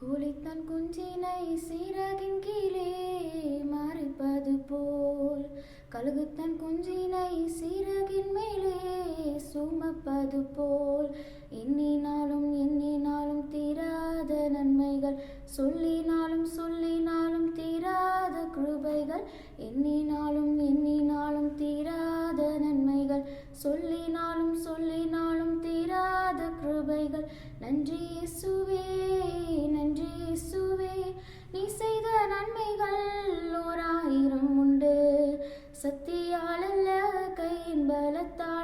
கோழித்தன் குஞ்சினை சீரகின் கீழே மறைப்பது போல், கழுகுத்தன் குஞ்சினை சீரகின் மேலே சுமப்பது போல், எண்ணினாலும் எண்ணினாலும் தீராத நன்மைகள், சொல்லினாலும் சொல்லினாலும் தீராத கிருபைகள், எண்ணினாலும் எண்ணினாலும் தீராத நன்மைகள், சொல்லினாலும் சொல்லினாலும் தீராத கிருபைகள். நன்றி இயேசுவே, நன்றி இயேசுவே, நீ செய்த நன்மைகள் 1000 உண்டு. சக்தியால் அல்ல, கையின் பலத்தால்